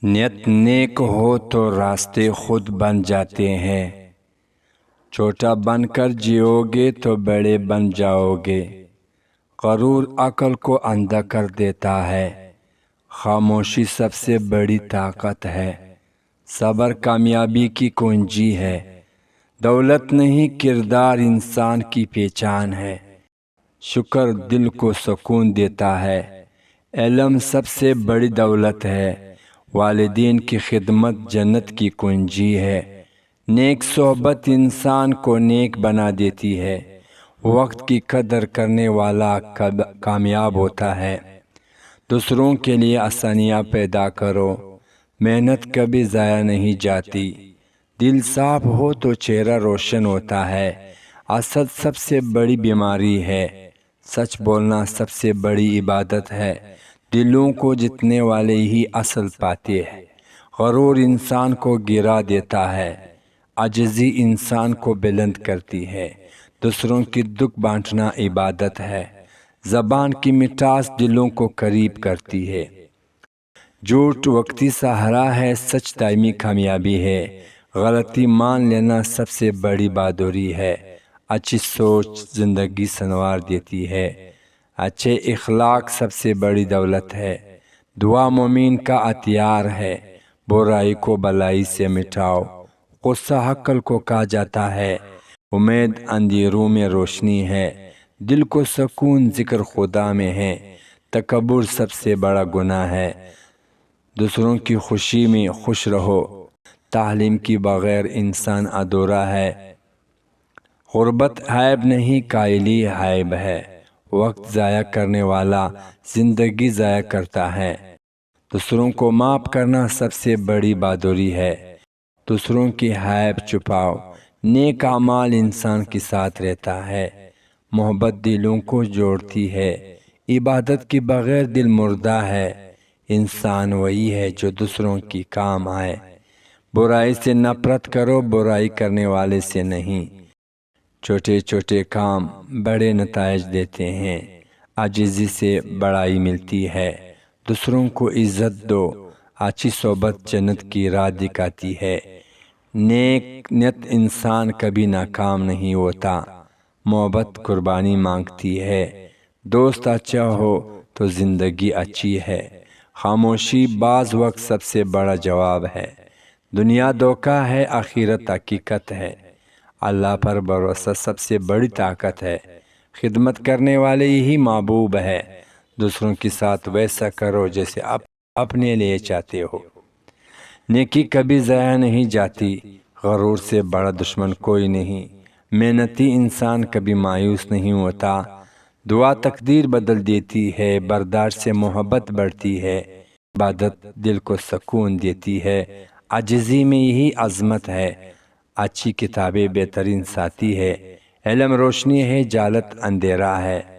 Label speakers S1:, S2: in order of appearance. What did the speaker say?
S1: نیت نیک ہو تو راستے خود بن جاتے ہیں۔ چھوٹا بن کر جیو گے تو بڑے بن جاؤ گے۔ غرور عقل کو اندھا کر دیتا ہے۔ خاموشی سب سے بڑی طاقت ہے۔ صبر کامیابی کی کنجی ہے۔ دولت نہیں، کردار انسان کی پہچان ہے۔ شکر دل کو سکون دیتا ہے۔ علم سب سے بڑی دولت ہے۔ والدین کی خدمت جنت کی کنجی ہے۔ نیک صحبت انسان کو نیک بنا دیتی ہے۔ وقت کی قدر کرنے والا کامیاب ہوتا ہے۔ دوسروں کے لیے آسانیاں پیدا کرو۔ محنت کبھی ضائع نہیں جاتی۔ دل صاف ہو تو چہرہ روشن ہوتا ہے۔ حسد سب سے بڑی بیماری ہے۔ سچ بولنا سب سے بڑی عبادت ہے۔ دلوں کو جتنے والے ہی اصل پاتے ہیں۔ غرور انسان کو گرا دیتا ہے۔ عاجزی انسان کو بلند کرتی ہے۔ دوسروں کی دکھ بانٹنا عبادت ہے۔ زبان کی مٹھاس دلوں کو قریب کرتی ہے۔ جھوٹ وقتی سہارا ہے، سچ دائمی کامیابی ہے۔ غلطی مان لینا سب سے بڑی بہادری ہے۔ اچھی سوچ زندگی سنوار دیتی ہے۔ اچھے اخلاق سب سے بڑی دولت ہے۔ دعا مومن کا ہتھیار ہے۔ برائی کو بلائی سے مٹاؤ۔ غصہ عقل کو کہا جاتا ہے۔ امید اندھیروں میں روشنی ہے۔ دل کو سکون ذکر خدا میں ہے۔ تکبر سب سے بڑا گناہ ہے۔ دوسروں کی خوشی میں خوش رہو۔ تعلیم کی بغیر انسان ادھورا ہے۔ غربت عیب نہیں، کائلی عیب ہے۔ وقت ضائع کرنے والا زندگی ضائع کرتا ہے۔ دوسروں کو معاف کرنا سب سے بڑی بہادری ہے۔ دوسروں کی عیب چھپاؤ۔ نیک اعمال انسان کے ساتھ رہتا ہے۔ محبت دلوں کو جوڑتی ہے۔ عبادت کے بغیر دل مردہ ہے۔ انسان وہی ہے جو دوسروں کی کام آئے۔ برائی سے نفرت کرو، برائی کرنے والے سے نہیں۔ چھوٹے چھوٹے کام بڑے نتائج دیتے ہیں۔ عاجزی سے بڑائی ملتی ہے۔ دوسروں کو عزت دو۔ اچھی صحبت جنت کی راہ دکھاتی ہے۔ نیک نیت انسان کبھی ناکام نہیں ہوتا۔ محبت قربانی مانگتی ہے۔ دوست اچھا ہو تو زندگی اچھی ہے۔ خاموشی بعض وقت سب سے بڑا جواب ہے۔ دنیا دھوکہ ہے، آخرت حقیقت ہے۔ اللہ پر بھروسہ سب سے بڑی طاقت ہے۔ خدمت کرنے والے ہی محبوب ہے۔ دوسروں کے ساتھ ویسا کرو جیسے آپ اپنے لیے چاہتے ہو۔ نیکی کبھی ضائع نہیں جاتی۔ غرور سے بڑا دشمن کوئی نہیں۔ محنتی انسان کبھی مایوس نہیں ہوتا۔ دعا تقدیر بدل دیتی ہے۔ برداشت سے محبت بڑھتی ہے۔ عبادت دل کو سکون دیتی ہے۔ عاجزی میں یہی عظمت ہے۔ اچھی کتابیں بہترین ساتھی ہے۔ علم روشنی ہے، جہالت اندھیرا ہے۔